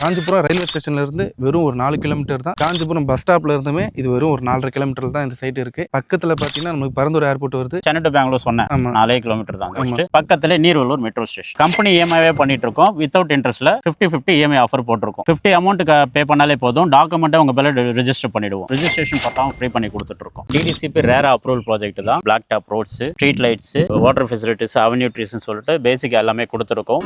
Kanchipuram railway ஸ்டேஷன்ல இருந்து வெறும் ஒரு 4 கிலோமீட்டர் தான். காஞ்சிபுரம் பஸ் ஸ்டாப்ல இருந்துமே இது வெறும் ஒரு 4.5 கிலோமீட்டர் தான் இந்த சைட் இருக்கு. பக்கத்துல பாத்தீங்கன்னா நமக்கு பரந்தூர் ஏர்போர்ட் வருது. சென்னை டு பெங்களூர் சொன்னேன் 4 கிலோமீட்டர் தான். பக்கத்துல நீர்வள்ளூர் மெட்ரோ ஸ்டேஷன். கம்பெனி இஎம்ஐவே பண்ணிட்டு இருக்கோம். வித்தவுட் இன்ட்ரெஸ்ட்ல 50-50 இஎம்ஐ ஆஃபர் போட்டிருக்கோம். 50 அமௌண்ட் பே பண்ணாலே போதும். டாக்குமெண்ட் உங்க பேர்ல ரெஜிஸ்டர் பண்ணிடுவோம். ரெஜிஸ்ட்ரேஷன் பட்டாவும் ஃப்ரீ பண்ணி கொடுத்துட்டு இருக்கோம். டிடிசிபி ரேரா அப்ரூவல் ப்ராஜெக்ட் தான். Black top roads, street lights, water facilities, avenue ட்ரீஸ்னு சொல்லிட்டு பேசிக் எல்லாமே கொடுத்துருக்கோம்.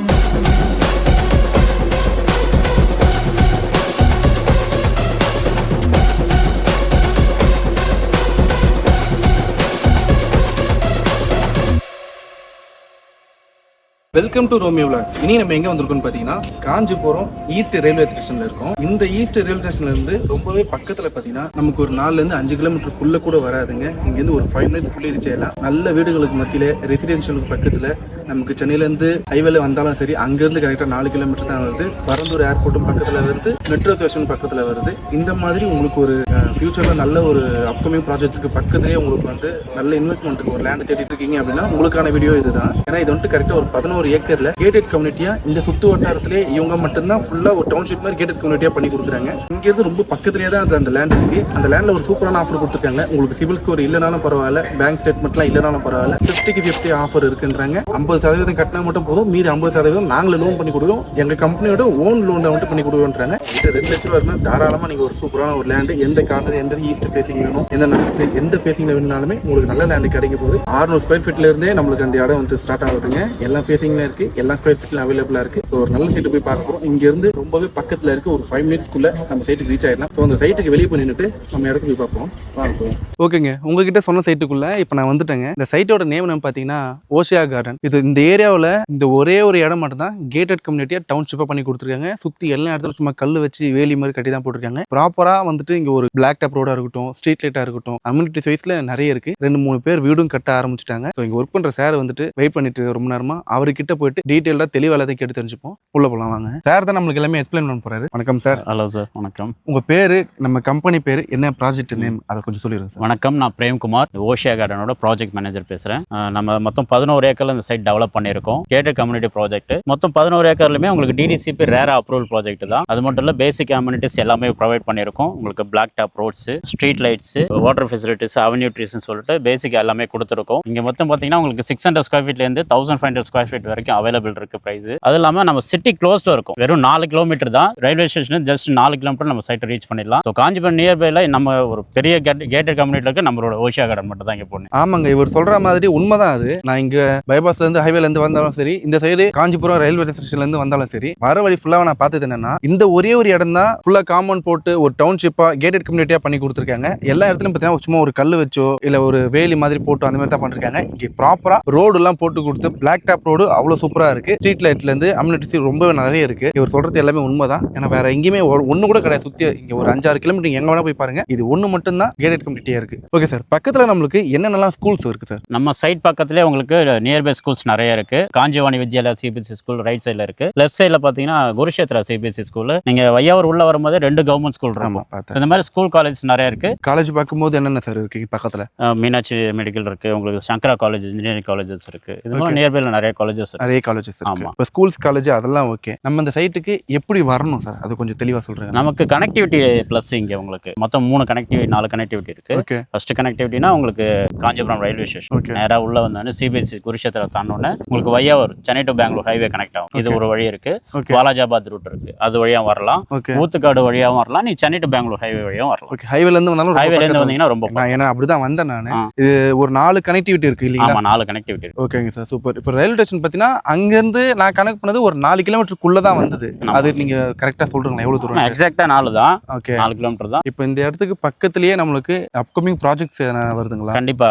Welcome to Romeo villas. இனி நம்ம எங்க வந்திருக்கோம்னு பாத்தீங்கன்னா காஞ்சிபுரம் ஈஸ்ட் ரயில்வே ஸ்டேஷன்ல இருக்கோம். இந்த ஈஸ்ட் ரயில்வே ஸ்டேஷன்ல இருந்து ரொம்பவே பக்கத்துல பாத்தீங்கன்னா நமக்கு ஒரு 4 இருந்து 5 கிலோமீட்டருக்குள்ள கூட வராதுங்க. இங்க இருந்து ஒரு 5 மினிட்ஸ் குள்ள ரீச் ஆயிடலாம். நல்ல வீடுகளுக்கு மத்தியில ரெசிடென்ஷியலுக்கு பக்கத்துல நமக்கு சென்னையில இருந்து ஹைவேல வந்தாலும் சரி, அங்க இருந்து கரெக்டா 4 கிலோமீட்டர் தான் வருது. பரந்தூர் ஏர்போர்ட்டும் பக்கத்துல வருது, மெட்ரோ ஸ்டேஷன் பக்கத்துல வருது. இந்த மாதிரி உங்களுக்கு ஒரு ஃபியூச்சர்ல நல்ல ஒரு அப்கமிங் ப்ராஜெக்ட்ஸ்க்கு பக்கத்துலேயே உங்களுக்கு வந்து நல்ல இன்வெஸ்ட்மெண்ட்டுக்கு ஒரு லேண்ட் தேடிட்டு இருக்கீங்க அப்படின்னா உங்களுக்கான வீடியோ இதுதான். ஏன்னா இது வந்து கரெக்டா ஒரு 11 ஏக்கர்ல கேட்டட் கம்யூனிட்டியா இந்த சுத்து வட்டாரத்திலே இவங்க மட்டும்தான் ஃபுல்லா ஒரு டவுன்ஷிப் மாதிரி கேட்டட் கம்யூனிட்டியா பண்ணி கொடுக்குறாங்க. இங்க இருந்து ரொம்ப பக்கத்துலேயே தான் அந்த லேண்ட் இருக்கு. அந்த லேண்ட்ல ஒரு சூப்பரான ஆஃபர் கொடுத்துருக்காங்க. உங்களுக்கு சிபில் ஸ்கோர் இல்லைனாலும் பரவாயில்ல, பேங்க் ஸ்டேட்மெண்ட்லாம் இல்லைனாலும் பரவாயில்ல, 50க்கு 50 ஆஃபர் இருக்குன்றாங்க. 50% கட்டினா மட்டும் போதும், மீதி 50% நாங்களே லோன் பண்ணி கொடுக்குறோம். எங்க கம்பெனியோட ஓன் லோன் வந்து பண்ணி கொடுக்குறோன்றாங்க. இது 2 லட்சம் ரூபா தாராளமா நீங்க ஒரு சூப்பரான ஒரு லேண்ட் எந்த கார்னர், எந்த ஈஸ்ட் ஃபேசிங் வேணும், எந்த ஃபேசிங்ல வேணும்னாலுமே உங்களுக்கு நல்ல லேண்ட் கிடைக்க போகுது. 600 ஸ்கொயர் ஃபீட்ல இருந்தே நம்மளுக்கு அந்த இடம் வந்து ஸ்டார்ட் ஆகுதுங்க. எல்லா ஃபேசிங்ல இருக்கு, எல்லா ஸ்கொயர் ஃபீட்ல அவைலபிளா இருக்கு. ஸோ ஒரு நல்ல சைட்டு போய் பார்க்க போறோம். இங்க இருந்து ரொம்பவே பக்கத்துல இருக்கு. ஒரு 5 மினிட்ஸ்க்குள்ள நம்ம சைட்டுக்கு ரீச் ஆயிடலாம். ஸோ அந்த சைட்டுக்கு வெளியே போய் நின்றுட்டு நம்ம இடத்துக்கு போய் பார்ப்போம். பார்ப்போம். ஓகேங்க, உங்ககிட்ட சொன்ன சைட்டுக்குள்ள இப்போ நான் வந்துட்டேங்க. இந்த சைட்டோட நேம் நம்ம பார்த்தீங்கன்னா ஓஷியா கார்டன். இது இந்த ஏரியாவில் இந்த ஒரே ஒரு இடம் மட்டும் தான் கேட்டட் கம்யூனிட்டியா டவுன்ஷிப்பா பண்ணி கொடுத்துருக்காங்க. சுத்தி எல்லா இடத்துல சும்மா கல் வச்சு வேலி மாதிரி கட்டி தான் போட்டிருக்காங்க. ப்ராப்பரா வந்துட்டு இங்க ஒரு பிளாக் டாப் ரோடா இருக்கட்டும், ஸ்ட்ரீட் லைட்டா இருக்கட்டும், கம்யூனிட்டி சைஸ்ல நிறைய இருக்கு. 2-3 பேர் வீடும் கட்ட ஆரம்பிச்சிட்டாங்க. ஸோ இங்க ஒர்க் பண்ற சார் வந்துட்டு வெயிட் பண்ணிட்டு ரொம்ப நேரமா அவர்கிட்ட போயிட்டு டீட்டெயிலா தெளிவா எல்லாத்தையும் கேட்டு தெரிஞ்சுப்போம். உள்ள போலாம் வாங்க. சார் தான் நம்மளுக்கு எல்லாமே எக்ஸ்பிளைன் பண்ண போறாரு. வணக்கம் சார். Hello sir. வணக்கம். உங்க பேரு, நம்ம கம்பெனி பேரு என்ன, ப்ராஜெக்ட் நேம், அதை கொஞ்சம் சொல்லிடுங்க சார். வணக்கம், நான் பிரேம்குமார், ஓஷியா கார்டனோட ப்ராஜெக்ட் மேனேஜர் பேசுறேன். நம்ம மொத்தம் 11 ஏக்கர்ல இந்த சைட் டெவலப் பண்ணியிருக்கோம். Gated community project. மொத்தம் 11 ஏக்கர்லுமே உங்களுக்கு டிடிசிபி ரேரா அப்ரூவல் ப்ராஜெக்ட் தான். அது மட்டும் இல்ல, பேசிக் அம்யூனிட்டிஸ் எல்லாமே ப்ரொவைட் பண்ணியிருக்கோம். உங்களுக்கு black top roads, street lights, water facilities, avenue ட்ரீஸ்னு சொல்லிட்டு பேசிக் எல்லாமே கொடுத்துருக்கோம். இங்க மொத்தம் பாத்தீங்கன்னா உங்களுக்கு 600 ஸ்கொயர் ஃபீட்ல இருந்து 1500 ஸ்கொயர் ஃபீட் வரைக்கும் அவைலபிள் இருக்கு பிரைஸ். அது இல்லாம நம்ம சிட்டி க்ளோஸ்ல இருக்கும். வெறும் 4 கிலோமீட்டர் தான். ரயில்வே ஸ்டேஷன் ஜஸ்ட் 4 கிலோமீட்டர் நம்ம சைட்டை ரீச் பண்ணிடலாம். ஸோ காஞ்சிபுரம் நியர்பைல நம்ம ஒரு பெரிய கேட்டட் கம்யூனிட்டில இருக்கு. நம்மளோட ஓஷியா கார்டன் மட்டும் தான் இங்க போகணும். ஆமாங்க, இவர் சொல்ற மாதிரி உண்மைதான் அது. நான் இங்க பைபாஸ்ல இருந்து ஹைவேல இருந்து வந்தாலும் சரி, இந்த சைடு காஞ்சிபுரம் ரயில்வே ஸ்டேஷன்ல இருந்து வந்தாலும் சரி, வர வழி ஃபுல்லா நான் பார்த்தது என்னன்னா இந்த ஒரே ஒரு இடம் தான் ஃபுல்லா காம்பவுண்ட் போட்டு ஒரு டவுன்ஷிப்பா கேட்டட் கம்யூனிட்டியா பண்ணி கொடுத்துருக்காங்க. எல்லா இடத்துலயும் பார்த்தீங்கன்னா சும்மா ஒரு கல் வச்சோ இல்ல ஒரு வேலி மாதிரி போட்டு அந்த மாதிரி தான் பண்ணிருக்காங்க. இங்க ப்ராப்பரா ரோடு எல்லாம் போட்டு கொடுத்து பிளாக் டாப் ரோடு அவ்வளவு சூப்பரா இருக்கு. ஸ்ட்ரீட் லைட்ல இருந்து அம்யூனிட்டிஸ் ரொம்ப நிறைய இருக்கு. இவர் சொல்றது எல்லாமே உண்மைதான். ஏன்னா வேற எங்கேயுமே ஒண்ணு கூட கிடையாது. சுத்தி இங்க ஒரு 5-6 கிலோமீட்டர் எங்க வேணா போய் பாருங்க, இது ஒண்ணு மட்டும் தான் கேட்டட் கம்யூனிட்டியா இருக்கு. ஓகே சார், பக்கத்துல நம்மளுக்கு என்னென்னலாம் ஸ்கூல்ஸ் இருக்கு சார்? நம்ம சைட் பக்கத்துலேயே உங்களுக்கு நியர்பை ஸ்கூல்ஸ் நிறைய இருக்கு. காஞ்சிவாணி வித்யாலயா சிபிஎஸ்சி ஸ்கூல் ரைட் சைடில் இருக்கு. லெஃப்ட் சைடில் பார்த்தீங்கன்னா குருஷேத்ரா சிபிஎஸ்சி ஸ்கூல். நீங்க வையாவூர் உள்ள வரும்போது 2 கவர்மெண்ட் ஸ்கூல் இருக்கும். இந்த மாதிரி ஸ்கூல் காலேஜ் நிறைய இருக்கு. காலேஜ் பார்க்கும்போது என்னென்ன சார் இருக்கு பக்கத்துல? மீனாட்சி மெடிக்கல் இருக்கு, உங்களுக்கு சங்கரா காலேஜ், இன்ஜினியரிங் காலேஜஸ் இருக்கு. இது மாதிரி நியர்பைல நிறைய காலேஜஸ் ஆமா. இப்போ ஸ்கூல்ஸ் காலேஜ் அதெல்லாம் ஓகே. நம்ம இந்த சைட்டுக்கு எப்படி வரணும் சார், அது கொஞ்சம் தெளிவா சொல்றேன். நமக்கு கனெக்டிவிட்டி பிளஸ் இங்க உங்களுக்கு மொத்தம் 4 கனெக்டிவிட்டி இருக்கு. ஃபர்ஸ்ட் கனெக்டிவிட்டினா உங்களுக்கு காஞ்சிபுரம் ரயில்வே ஸ்டேஷன் நேரா உள்ள வந்தானே சிபிஎஸ்சி குருஷேத்திர தாண்டோன்னு உங்களுக்கு Vaiyavur Chennai to Bangalore highway connect ஆகும். இது ஒரு வழி இருக்கு. வாலாஜாபாத் ரூட் இருக்கு, அது வழியா வரலாம். ஊத்துக்காடு வழியாவும் வரலாம். நீ சென்னை டு பெங்களூர் ஹைவே வழியாவும் வரலாம். ஹைவேல இருந்து வந்தாலும் ஹைவேல இருந்து வந்தீங்கன்னா ரொம்ப ஏன்னா அப்படிதான் வந்தேன் நான். இது ஒரு 4 கனெக்டிவிட்டி இருக்கு இல்லையா? ஆமா, 4 கனெக்டிவிட்டி இருக்கு. ஓகேங்க சார், சூப்பர். இப்போ ரயில்வே ஸ்டேஷன் பார்த்தீங்கன்னா அங்க இருந்து நான் கனெக்ட் பண்ணது ஒரு 4 கிலோமீட்டருக்குள்ள தான் வந்தது. அது நீங்க கரெக்டா சொல்றீங்களா எவ்வளவு தூரம்? எக்ஸாக்ட்டா 4 தான். ஓகே, 4 கிலோமீட்டர் தான். இப்போ இந்த இடத்துக்கு பக்கத்துலயே நம்மளுக்கு அப்கமிங் ப்ராஜெக்ட்ஸ் வருதுங்களா? கண்டிப்பா.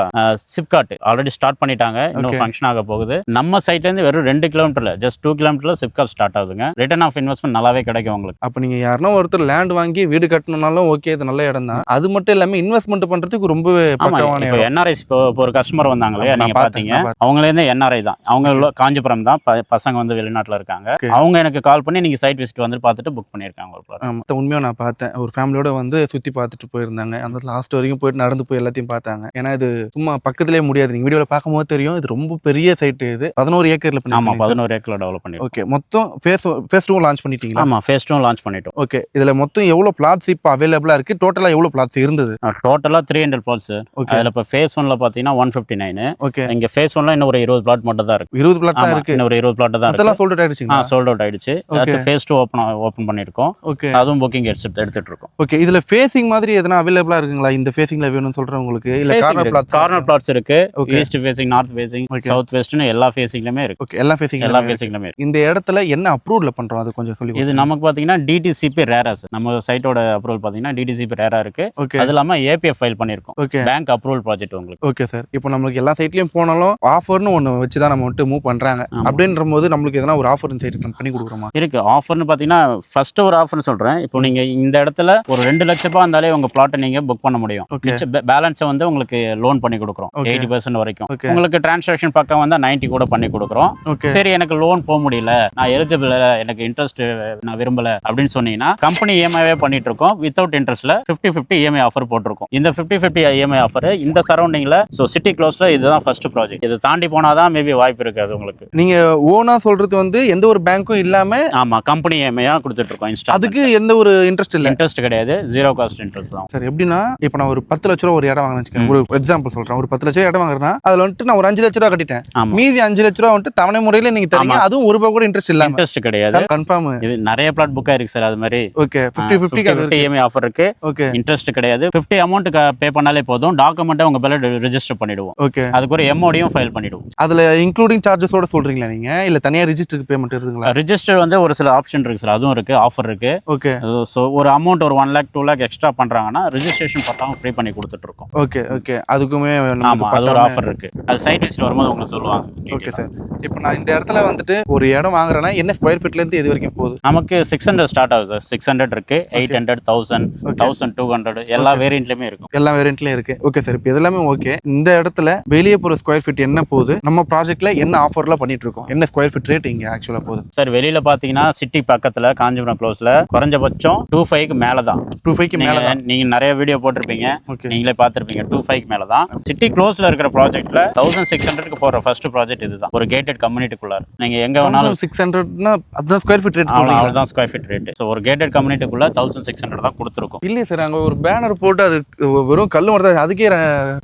சிப்காட் ஆல்ரெடி ஸ்டார்ட் பண்ணிட்டாங்க, இன்னும் ஃபங்க்ஷன் ஆக போகுது. நம்ம சைட்ல இருந்து வெறும் 2 கிலோமீட்டர்ல ஜஸ்ட் 2 கிலோமீட்டர்ல சிப்காட் ஸ்டார்ட் ஆகுதுங்க. ரிட்டர்ன் ஆஃப் இன்வெஸ்ட்மெண்ட் நல்லாவே கிடைக்கும் உங்களுக்கு. அப்ப நீங்க யாருன்னா ஒருத்தர் லேண்ட் வாங்கி வீடு கட்டணும்னாலும் ஓகே, இது நல்ல இடம் தான். அது மட்டும் இல்லாம இன்வெஸ்ட்மெண்ட் பண்றதுக்கு ரொம்பவே பக்கவான இடம். என்ஆர்ஐ இப்போ ஒரு கஸ்டமர் வந்தாங்களே, நீங்க பாத்தீங்க, அவங்களே இருந்து என்ஆர்ஐ தான். அவங்க காஞ்சிபுரம் தான், பசங்க வந்து வெளிநாட்டில் இருக்காங்க. அவங்க எனக்கு கால் பண்ணி நீங்கள் சைட் விசிட் வந்து பார்த்துட்டு புக் பண்ணியிருக்காங்க ஒரு பிளாட். உண்மையாக நான் பார்த்தேன், ஒரு ஃபேமிலியோட வந்து சுற்றி பார்த்துட்டு போயிருந்தாங்க. அந்த லாஸ்ட் வரைக்கும் போயிட்டு நடந்து போய் எல்லாத்தையும் பார்த்தாங்க. ஏன்னா இது சும்மா பக்கத்துலேயே முடியாது, நீங்கள் வீடியோவில் பார்க்கும்போது தெரியும், இது ரொம்ப பெரிய சைட்டு. இது 11 ஏக்கர்ல பண்ணி. ஆமாம், 11 ஏக்கரில் டெவலப் பண்ணிருக்கோம். ஓகே, மொத்தம் ஃபேஸ் 2 லான்ச் பண்ணிட்டீங்களா? ஆமாம், ஃபேஸ் 2 லான்ச் பண்ணிட்டோம். ஓகே, இதில் மொத்தம் எவ்வளோ பிளாட்ஸ் இப்போ அவைலபிளாக இருக்குது? டோட்டலாக எவ்வளோ பிளாட்ஸ் இருந்தது? டோட்டலாக 300 பிளாட்ஸ். ஓகே, அதில் இப்போ ஃபேஸ் 1ல பார்த்தீங்கன்னா 159. ஓகே, இங்கே ஃபேஸ் 1ல இன்னும் ஒரு 20 பிளாட் மட்டும் தான் இருக்கு. 20 பிளாட் தான் இருக்கு. இன்னும் ஒரு 20 பிளாட் தான் இருக்கு. அதெல்லாம் சோல்ட் அவுட் ஆயிடுச்சுங்களா? சோல்ட் அவுட் ஆயிடுச்சு. அடுத்து ஃபேஸ் 2 ஓப்பன் பண்ணியிருக்கோம். ஓகே, அதுவும் புக்கிங் எடுத்துட்டு இருக்கோம். ஓகே. இதில் ஃபேசிங் மாதிரி எதனா அவைலபிளாக இருக்குங்களா? இந்த ஃபேசிங்கில் வேணும்னு சொல்கிறவங்களுக்கு இல்லை கார்னர் பிளாட்ஸ் இருக்கு. East facing, north facing, south வெஸ்ட்னு எல்லா ஃபேசிங்லயுமே இருக்கு. ஓகே, எல்லா ஃபேசிங்லயுமே இருக்கு. இந்த இடத்துல என்ன அப்ரூவல்ல பண்றோம் அது கொஞ்சம் சொல்லி. இது நமக்கு பாத்தீங்கன்னா டிடிசிபி ரேரா சார். நம்ம சைட்டோட அப்ரூவல் பாத்தீங்கன்னா டிடிசிபி ரேரா இருக்கு. ஓகே, அது இல்லாம ஏபிஎஃப் ஃபைல் பண்ணிருக்கோம். ஓகே, பேங்க் அப்ரூவல் ப்ராஜெக்ட் உங்களுக்கு. Okay sir. இப்போ நம்மளுக்கு எல்லா சைட்லயும் போனாலும் ஆஃபர்னு ஒன்று வச்சு தான் நம்ம வந்துட்டு மூவ் பண்றாங்க. அப்படின்ற போது நம்மளுக்கு எதனா ஒரு ஆஃபர் சைட் நம்ம பண்ணி கொடுக்குறோமா? இருக்கு. ஆஃபர்னு பாத்தீங்கன்னா ஃபர்ஸ்ட் ஒரு ஆஃபர்னு சொல்றேன். இப்போ நீங்க இந்த இடத்துல ஒரு 2 லட்ச ரூபாய் இருந்தாலே உங்க பிளாட்டை நீங்க புக் பண்ண முடியும். பேலன்ஸை வந்து உங்களுக்கு லோன் பண்ணி கொடுக்குறோம் 80% வரைக்கும். உங்களுக்கு டிரான்சாக்ஷன் பக்கம் வந்து 90 கூட பண்ணி கொடுக்குறோம். சரி, எனக்கு லோன் போக முடியல, நான் எலிஜிபிள், எனக்கு இன்ட்ரெஸ்ட் நான் விரும்பல அப்படின்னு சொன்னீங்கன்னா கம்பெனி இஎம்ஐவே பண்ணிட்டு இருக்கோம். வித்தவுட் இன்ட்ரெஸ்ட்ல 50-50 இஎம்ஐ ஆஃபர் போட்டிருக்கோம். இந்த 50-50 இஎம்ஐ ஆஃபர் இந்த சரௌண்டிங்ல சிட்டி க்ளோஸ்ல இதுதான் ஃபர்ஸ்ட் ப்ராஜெக்ட். இது தாண்டி போனாதான் மேபி வாய்ப்பு இருக்காது உங்களுக்கு. நீங்க ஓனா சொல்றது வந்து எந்த ஒரு பேங்க்கும் இல்லாம, ஆமா, கம்பெனி இஎம்ஐயா கொடுத்துட்டு இருக்கோம். அதுக்கு எந்த ஒரு இன்ட்ரெஸ்ட் இல்ல. இன்ட்ரெஸ்ட் கிடையாது, ஜீரோ காஸ்ட் இன்ட்ரெஸ்ட் தான். சார் எப்படின்னா, இப்போ நான் ஒரு 10 லட்ச ரூபா ஒரு இடம் வாங்கினேன்னு வச்சுக்கோங்க. ஒரு எக்ஸாம்பிள் சொல்றேன். ஒரு 10 லட்ச ரூபா இடம் வாங்குறேன்னா அதுல வந்துட்டு நான் ஒரு 5 லட்ச ரூபா கட்டிட்டேன். மீதி 5 லட்ச ரூபா வந்துட்டு தவணை முறையில நீங்க தரீங்க. அதுவும் ஒரு ரூபாய் கூட இன்ட்ரெஸ்ட் இல்ல. இன்ட்ரெஸ்ட் கிடையாது, கன்ஃபார்ம். இது நிறைய பிளாட் புக் ஆயிருக்கு சார். அது மாதிரி ஓகே, 50-50 இஎம்ஐ ஆஃபர் இருக்கு. ஓகே, இன்ட்ரெஸ்ட் கிடையாது. 50 அமௌண்ட் பே பண்ணாலே போதும். டாக்குமெண்ட்டை உங்க பேர்ல ரெஜிஸ்டர் பண்ணிடுவோம். ஓகே, அதுக்கு ஒரு எம்ஓடியும் ஃபைல் பண்ணிடுவோம். அதுல இன்க்ளூடிங் சார்ஜஸோட சொல்றீங்களா நீங்க, இல்ல தனியா ரெஜிஸ்டருக்கு பேமெண்ட் இருக்குங்களா? ரெஜிஸ்டர் வந்து ஒரு சில ஆப்ஷன் இருக்கு சார், அதுவும் இருக்கு, ஆஃபர் இருக்கு. ஓகே, சோ ஒரு அமௌண்ட் ஒரு 1 lakh 2 lakh எக்ஸ்ட்ரா பண்றாங்கன்னா ரெஜிஸ்ட்ரேஷன் பட்டாவும் ஃப்ரீ பண்ணி கொடுத்துட்டு இருக்கோம். ஓகே, ஓகே, அதுக்குமே ஆமா, அது ஒரு ஆஃபர் இருக்கு. அது சைட் விசிட் வரும்போது உங்களுக்கு சொல்லுவாங்க. Okay sir. இப்போ நான் இந்த இடத்துல வந்துட்டு ஒரு இடம் வாங்குறேன்னா என்ன ஸ்கொயர் ஃபீட்ல இருந்து எது வரைக்கும் போகுது? நமக்கு 600 ஸ்டார்ட் ஆகுது சார். 600 இருக்கு, 800, 1000, 1200 எல்லா வேரியன்ட்லயுமே இருக்கும். எல்லா வேரியன்ட்லயும் இருக்கு. Okay sir. இப்போ இதெல்லாமே ஓகே. இந்த இடத்துல வெளியே போற ஸ்கொயர் ஃபீட் என்ன போகுது? நம்ம ப்ராஜெக்ட்ல என்ன ஆஃபர்ல பண்ணிட்டு இருக்கோம்? என்ன ஸ்கொயர் ஃபீட் ரேட் இங்க ஆக்சுவலா போகுது? சார் வெளியில பாத்தீங்கன்னா சிட்டி பக்கத்துல காஞ்சிபுரம் க்ளோஸ்ல குறைஞ்சபட்சம் 25க்கு மேல தான். 25க்கு மேல தான். நீங்க நிறைய வீடியோ போட்டிருப்பீங்க, நீங்களே பார்த்திருப்பீங்க. 25க்கு மேல தான். சிட்டி க்ளோஸ்ல இருக்கிற ப்ராஜெக்ட்ல 1600க்கு போற ஃபர்ஸ்ட் ப்ராஜெக்ட் இதுதான். ஒரு கேட்டட் கம்யூனிட்டிக்குள்ள நீங்க எங்க வேணாலும் 600னா அதுதான் ஸ்கொயர் ஃபீட் ரேட் சொல்றீங்க. அதுதான் ஸ்கொயர் ஃபீட் ரேட். சோ ஒரு கேட்டட் கம்யூனிட்டிக்குள்ள 1600 தான் கொடுத்துருக்கோம். இல்ல சார், அங்க ஒரு பேனர் போட்டு அது வெறும் கல்லு மட்டும், அதுக்கே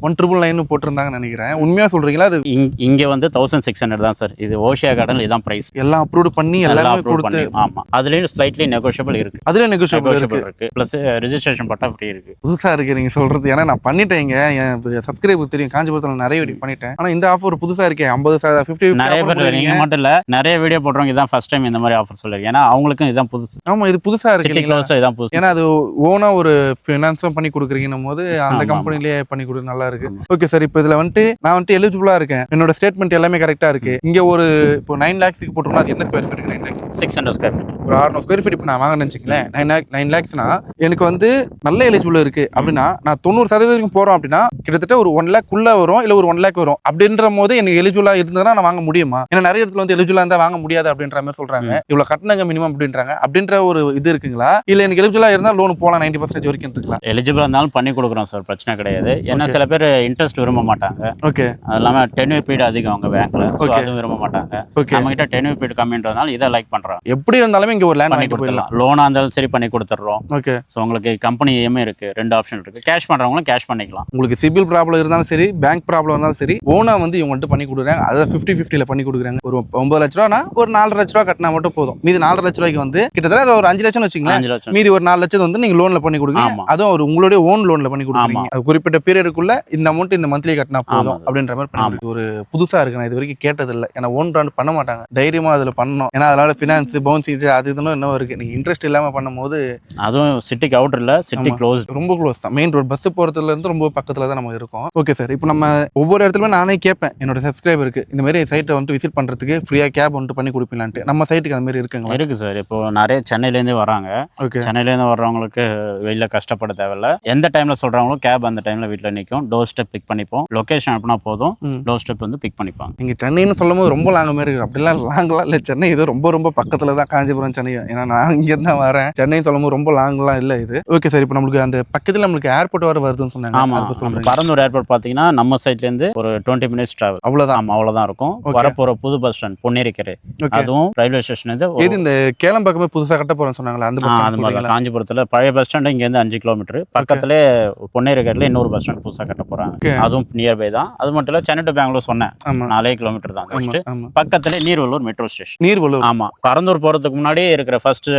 1999 போட்டிருந்தாங்கன்னு நினைக்கிறேன். உண்மையா சொல்றீங்களா? அது இங்க வந்து 1600 தான் சார். இது ஓஷியா கார்டன் இதான் பிரைஸ். எல்லாம் அப்ரூவ் பண்ணி எல்லாமே கொடுத்து. ஆமா, அதுலயும் ஸ்லைட்லி நெகோஷியபிள் இருக்கு. அதுல நெகோஷியபிள் இருக்கு. பிளஸ் ரெஜிஸ்ட்ரேஷன் பட்டா ஃப்ரீ இருக்கு. புதுசா இருக்கு நீங்க சொல்றது. ஏன்னா நான் பண்ணிட்டேங்க, என் சப்ஸ்கிரைபர் தெரியும், காஞ்சிபுரத்துல நிறைய வீடியோ பண்ணிட்டேன். ஆனா இந்த ஆஃபர் புதுசா இருக்கே. 50 50 நிறைய பேர் நீங்க மட்டும் இல்ல, நிறைய வீடியோ போடுறவங்க இதான் ஃபர்ஸ்ட் டைம் இந்த மாதிரி ஆஃபர் சொல்லுங்க. ஏன்னா அவங்களுக்கும் இதான் புதுசு. ஆமா, இது புதுசா இருக்கு. இதான் புதுசு. ஏன்னா அது ஓனா ஒரு ஃபினான்ஸும் பண்ணி கொடுக்குறீங்கன்னும் போது அந்த கம்பெனிலேயே பண்ணி கொடுக்க நல்லா இருக்கு. Okay sir. இப்போ இதுல வந்துட்டு நான் வந்துட்டு எலிஜிபிளா இருக்கேன், என்னோட ஸ்டேட்மெண்ட் எல்லாமே கரெக்டா இருக்கு. இங்க ஒரு இப்போ 9 lakhs போட்டுருந்தா அது என்ன square feet? 9 lakhs 600 square feet. ஒரு 600 ஸ்கொயர் ஃபீட் இப்போ நான் வாங்கன்னு வச்சுக்கலேன். 9 lakhsனா எனக்கு வந்து நல்ல எலிஜிபிள் இருக்கு அப்படின்னா நான் 90% வரைக்கும் போறோம் அப்படின்னா கிட்டத்தட்ட ஒரு 1 lakh உள்ள வரும், இல்ல ஒரு 1 lakh வரும். அப்படின்ற போது எனக்கு எலிஜிபிளா இருந்ததுன்னா நான் வாங்க முடியுமா? ஏன்னா நிறைய இடத்துல வந்து எலிஜிபிளா இருந்தா வாங்க முடியாது அப்படின்ற மாதிரி சொல்றாங்க. இவ்வளவு கட்டணங்க மினிமம் அப்படின்றாங்க. அப்படின்ற ஒரு இது இருக்குங்களா? இல்ல எனக்கு எலிஜிபிளா இருந்தா லோன் போலாம் 90% வரைக்கும் எடுத்துக்கலாம்? எலிஜிபிளா இருந்தாலும் பண்ணி கொடுக்குறோம் சார், பிரச்சனை கிடையாது. ஏன்னா சில பேர் இன்ட்ரெஸ்ட் விரும்ப மாட்டாங்க. ஓகே, அது இல்லாம டென்யூர் பீரியட் அதிகம் அவங்க பேங்க்ல, அதுவும் விரும்ப மாட்டாங்க. நம்ம கிட்ட டென்யூர் பீரியட் கம்மின்றதுனால இதை லைக் பண்றோம். எப்படி இருந்தாலுமே இங்க ஒரு லேண்ட் பண்ணி கொடுத்துடலாம். லோனா இருந்தாலும் சரி பண்ணி கொடுத்துறோம். ஓகே, சோ உங்களுக்கு கம்பெனி இஎம்ஐ இருக்கு, 2 ஆப்ஷன் இருக்கு. கேஷ் பண்றவங்களும் கேஷ் பண்ணிக்கலாம். உங்களுக்கு சிபில் ப்ராப்ளம் இருந்தாலும் சரி, பேங்க் ப்ராப்ளம் இருந்தாலும் சரி, ஓனா வந்து இவங்கள்ட்ட பண்ணி கொடுக்குறாங்க. அதை 50-50ல பண்ணி கொடுக்குறாங்க. ஒரு 9 லட்ச ரூபானா ஒரு 4 லட்ச ரூபா கட்டினா மட்டும் போதும். மீதி 4 லட்ச ரூபாய்க்கு வந்து கிட்டத்தட்ட ஒரு 5 லட்சம் வச்சுங்களேன். மீதி ஒரு 4 லட்சம் வந்து நீங்க லோன்ல பண்ணி கொடுக்குறீங்க. அதுவும் ஒரு உங்களுடைய ஓன் லோன்ல பண்ணி கொடுக்குறீங்க. அது குறிப்பிட்ட பீரியடுக்குள்ள இந்த அமௌண்ட் இந்த மந்த்லி கட்டினா போதும் அப்படின்ற மாதிரி பண்ணி. ஒரு புதுசா இருக்கு, நான் இது வரைக்கும் கேட்டது இல்லை. ஏன்னா ஓன் பிராண்ட் பண்ண மாட்டாங்க, தைரியமா அதுல பண்ணணும். ஏன்னா அதனால ஃபினான்ஸ் பவுன்சிங் அது இதுன்னு இன்னும் இருக்கு. நீங்க இன்ட்ரெஸ்ட் இல்லாம பண்ணும்போது, அதுவும் சிட்டிக்கு அவுட்டர் இல்ல, சிட்டி க்ளோஸ், ரொம்ப க்ளோஸ் தான். மெயின் ரோட் பஸ் போறதுல இருந்து ரொம்ப பக்கத்துல தான் நம்ம இருக்கோம். Okay sir. இப்போ நம்ம ஒவ்வொரு இடத்துலயுமே நானே கேட்பேன் என்னோட சப்ஸ்கிரைபருக்கு, இந்த மாதிரி சைட்டை வந்து விசிட் பண்றதுக்கு ஃப்ரீயா கேப் வந்து பண்ணி கொடுப்பீங்களான்ட்டு. நம்ம சைட்டுக்கு அந்த மாதிரி இருக்குங்களா? இருக்கு சார். இப்போ நிறைய சென்னையில இருந்து வராங்க. ஓகே, சென்னையில இருந்து வர்றவங்களுக்கு வெளியில கஷ்டப்பட தேவையில்ல. எந்த டைம்ல சொல்றாங்களோ கேப் அந்த டைம்ல வீட்டுல நிற்கும். டோர் ஸ்டெப் பிக் பண்ணிப்போம். லொகேஷன் அப்படின்னா போதும், டோர் ஸ்டெப் வந்து பிக் பண்ணிப்பாங்க. நீங்க சென்னைன்னு சொல்லும் சொல்லும்போது ரொம்ப லாங் மாதிரி இருக்கு. அப்படிலாம் லாங்லாம் இல்லை, சென்னை இது ரொம்ப ரொம்ப பக்கத்துல தான் காஞ்சிபுரம் சென்னை. ஏன்னா நான் இங்கேருந்து தான் வரேன். சென்னை சொல்லும்போது ரொம்ப லாங்லாம் இல்லை இது. ஓகே சார், இப்போ நம்மளுக்கு அந்த பக்கத்தில் நம்மளுக்கு ஏர்போர்ட் வர வருதுன்னு சொன்னாங்க. ஆமாம், பரந்தூர் ஏர்போர்ட் பார்த்தீங்கன்னா நம்ம சைட்லேருந்து ஒரு 20 மினிட்ஸ் டிராவல், அவ்வளோதான். ஆமாம் அவ்வளோதான் இருக்கும். வரப்போகிற புது பஸ் ஸ்டாண்ட் பொன்னேரிக்கரை, அதுவும் ரயில்வே ஸ்டேஷன்லேருந்து இது இந்த கேளம்பாக்கமே புதுசாக கட்ட போகிறோன்னு சொன்னாங்களா, அந்த பஸ் அது மாதிரி காஞ்சிபுரத்தில் பழைய பஸ் ஸ்டாண்டு இங்கேருந்து 5 கிலோமீட்டர் பக்கத்துலேயே பொன்னேரிக்கரையில் இன்னொரு பஸ் ஸ்டாண்ட் புதுசாக கட்ட போகிறாங்க. அதுவும் நியர்பை தான். அது மட்டும் இல்லை, சென்னை டு பெங்களூர் சொன்னேன் 4 கிலோமீட்டர் தான். பக்கத்துல நீர்வள்ளூர் மெட்ரோ ஸ்டேஷன். நீர்வள்ளூர், ஆமா, பரந்தூர் போறதுக்கு முன்னாடியே இருக்கிற ஃபர்ஸ்ட்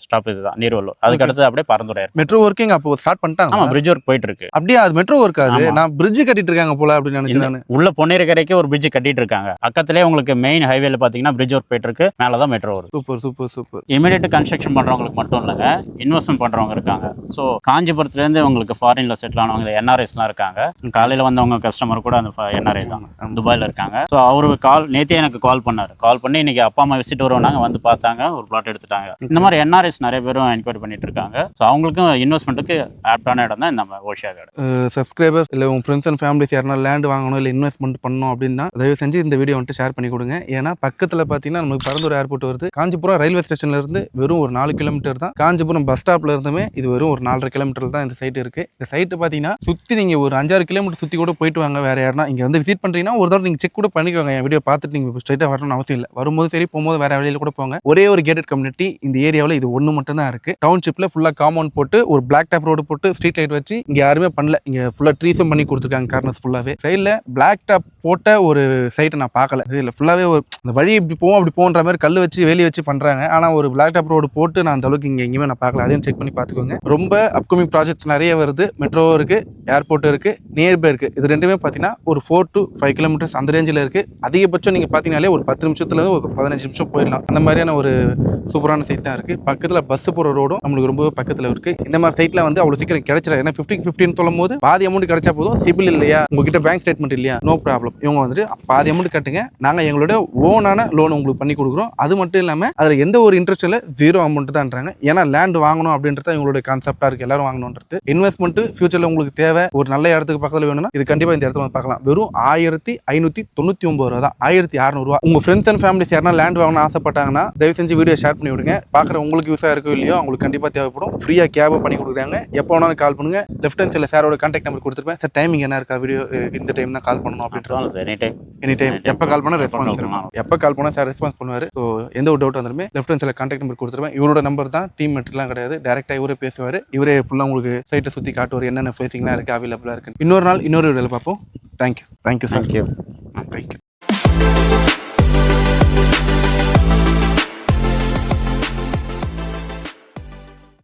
ஸ்டாப் இதுதான் நீர்வள்ளூர். அதுக்கு அடுத்து அப்படியே பரந்தூர் மெட்ரோ ஒர்க்கிங் அப்போ ஸ்டார்ட் பண்ணிட்டாங்க. ஆமா, பிரிட்ஜ் ஒர்க் போயிட்டு இருக்கு. அப்படியே அது மெட்ரோ ஒர்க் ஆகுது. நான் பிரிட்ஜ் கட்டிட்டு இருக்காங்க போல அப்படின்னு நினைச்சேன். உள்ள பொன்னேரிக்கரைக்கு ஒரு பிரிட்ஜ் கட்டிட்டு இருக்காங்க. பக்கத்துலேயே உங்களுக்கு மெயின் ஹைவேல பாத்தீங்கன்னா பிரிட்ஜ் ஒர்க் போயிட்டு இருக்கு. மேலதான் மெட்ரோ வருது. Super super super. Immediate construction பண்றவங்களுக்கு மட்டும் இல்லைங்க, இன்வெஸ்ட்மெண்ட் பண்றவங்க இருக்காங்க. ஸோ காஞ்சிபுரத்துல இருந்து உங்களுக்கு ஃபாரின்ல செட்டில் ஆனவங்க என்ஆர்ஐஸ்லாம் இருக்காங்க. காலையில வந்தவங்க கஸ்டமர் கூட அந்த என்ஆர்ஐ தான், துபாயில இருக்காங்க. ஸோ அவரு நேற்றே எனக்கு கால் பண்ணாரு. கால் பண்ணி இன்னைக்கு அப்பா அம்மா விசிட் வருவாங்க, வந்து பார்த்தாங்க, ஒரு பிளாட் எடுத்துட்டாங்க. இந்த மாதிரி என்ஆர்எஸ் நிறைய பேரும் என்கொயரி பண்ணிட்டு இருக்காங்க. ஸோ அவங்களுக்கும் இன்வெஸ்ட்மெண்ட்டுக்கு ஆப்டான இடம் தான் நம்ம ஓஷியா கார்டன். சப்ஸ்கிரைபர்ஸ் இல்லை உங்கள் ஃப்ரெண்ட்ஸ் அண்ட் ஃபேமிலிஸ் யாருனா லேண்ட் வாங்கணும் இல்லை இன்வெஸ்ட்மெண்ட் பண்ணணும் அப்படின்னா தயவு செஞ்சு இந்த வீடியோ வந்துட்டு ஷேர் பண்ணி கொடுங்க. ஏன்னா பக்கத்தில் பார்த்தீங்கன்னா நமக்கு பரந்தூர் ஏர்போர்ட் வருது. காஞ்சிபுரம் ரயில்வே ஸ்டேஷன்ல இருந்து வெறும் ஒரு 4 கிலோமீட்டர் தான். காஞ்சிபுரம் பஸ் ஸ்டாப்ல இருந்துமே இது வெறும் ஒரு 4.5 கிலோமீட்டர் தான் இந்த சைட் இருக்கு. இந்த சைட்டு பார்த்தீங்கன்னா சுற்றி நீங்கள் ஒரு 5-6 கிலோமீட்டர் சுற்றி கூட போயிட்டு வாங்க. வேற யாருன்னா இங்கே வந்து விசிட் பண்ணுறீங்கன்னா ஒரு தடவை நீங்கள் செக் கூட பண்ணிக்கோங்க. என் வீடியோ பார்த்துட்டு நீங்கள் ஸ்ட்ரைட்டாக வரணும்னு அவசியம் இல்லை. வரும்போது சரி, போகும்போது வேற வழியில் கூட போங்க. ஒரே ஒரு கேட்டட் கம்யூனிட்டி இந்த ஏரியாவில் இது ஒன்று மட்டும் தான் இருக்கு. டவுன்ஷிப்ல ஃபுல்லாக காம்பவுண்ட் போட்டு ஒரு பிளாக் டாப் ரோடு போட்டு ஸ்ட்ரீட் லைட் வச்சு இங்கே யாருமே பண்ணல. இங்கே ஃபுல்லாக ட்ரீஸும் பண்ணி கொடுத்துருக்காங்க. கார்னர்ஸ் ஃபுல்லாகவே சைடில் பிளாக் டாப் போட்ட ஒரு சைட்டை நான் பார்க்கல. இதில் ஃபுல்லாகவே ஒரு அந்த வழி இப்படி போவோம் அப்படி போன்ற மாதிரி கல் வச்சு வேலி வச்சு பண்ணுறாங்க. ஆனால் ஒரு பிளாக் டாப் ரோடு போட்டு நான் அந்த அளவுக்கு இங்கே எங்கேயுமே நான் பார்க்கல. அதையும் செக் பண்ணி பார்த்துக்கோங்க. ரொம்ப அப்கமிங் ப்ராஜெக்ட் நிறைய வருது. மெட்ரோ இருக்கு, ஏர்போர்ட் இருக்கு, நியர்பை இருக்கு. இது ரெண்டுமே பார்த்தீங்கன்னா ஒரு 4 to 5 கிலோமீட்டர்ஸ் அந்த ரேஞ்சில் இருக்கு. அதிகபட்சம் நீங்கள் பார்த்தீங்கன்னாலே ஒரு 10 நிமிஷத்துலேருந்து ஒரு 15 நிமிஷம் போயிடலாம். அந்த மாதிரியான ஒரு சூப்பரான சைட் தான் இருக்கு. பக்கத்தில் பஸ் போகிற ரோடும் நம்மளுக்கு ரொம்பவே பக்கத்தில் இருக்கு. இந்த மாதிரி சைட்ல வந்து அவ்வளோ சீக்கிரம் கிடைச்சிடாது. ஏன்னா 50-50 சொல்லும் போது பாதி அமௌண்ட் கிடைச்சா போதும். சிபில் இல்லையா, உங்ககிட்ட பேங்க் ஸ்டேட்மெண்ட் இல்லையா, நோ ப்ராப்ளம். இவங்க வந்துட்டு பாதி அமௌண்ட் கட்டுங்க, நாங்கள் எங்களோட ஓனான லோன் உங்களுக்கு பண்ணி கொடுக்குறோம். அது மட்டும் இல்லாமல் அதில் எந்த ஒரு இன்ட்ரெஸ்ட் இல்லை, 0 அமௌண்ட் தான்றாங்க. ஏன்னா லேண்ட் வாங்கணும் அப்படின்றது இவங்களோட கான்செப்டா இருக்கு. எல்லாரும் வாங்கணுன்றது. இன்வெஸ்ட்மெண்ட் ஃபியூச்சர்ல உங்களுக்கு தேவை, ஒரு நல்ல இடத்துக்கு பக்கத்தில் வேணும்னா இது கண்டிப்பாக இந்த இடத்துல வந்து பார்க்கலாம். வெறும் 1599 ரூபா தான், 1600 ரூபா. உங்க ஃப்ரெண்ட்ஸ் அண்ட் ஃபேமிலிஸ் யாரா லேண்ட் வாங்கணும்னு ஆசைப்பட்டாங்கன்னா தயவு செஞ்சு வீடியோ ஷேர் பண்ணி விடுங்க. பார்க்குற உங்களுக்கு யூஸாக இருக்கோ இல்லையோ அவங்களுக்கு கண்டிப்பாக தேவைப்படும். ஃப்ரீயாக கேப் பண்ணி கொடுக்குறாங்க. எப்போ வேணாலும் கால் பண்ணுங்க. லெஃப்ட் ஹேண்ட் சைடில் சாரோட கான்டாக்ட் நம்பர் கொடுத்துருப்பேன். சார் டைமிங் என்ன இருக்கா, வீடியோ இந்த டைம் தான் கால் பண்ணணும் அப்படின்ட்டு? எனி டைம் எப்போ கால் பண்ணால் ரெஸ்பான்ஸ் இருக்கும். எப்போ கால் பண்ணால் சார் ரெஸ்பான்ஸ் பண்ணுவார். ஸோ எந்த ஒரு டவுட் வந்துருமே லெஃப்ட் ஹேண்ட் சைடில் கான்டாக்ட் நம்பர் கொடுத்துருப்பேன். இவரோட நம்பர் தான், டீம் மெட்லாம் கிடையாது. டேரெக்டாக இவரே பேசுவார். இவரே ஃபுல்லாக உங்களுக்கு சைட்டை சுற்றி காட்டுவார், என்னென்ன ஃபேஸிங்லாம் இருக்குது, அவைலபிளாக இருக்குது. இன்னொரு நாள் இன்னொரு வீடியோவில் பார்ப்போம். Thank you sir. தேங்க்யூ.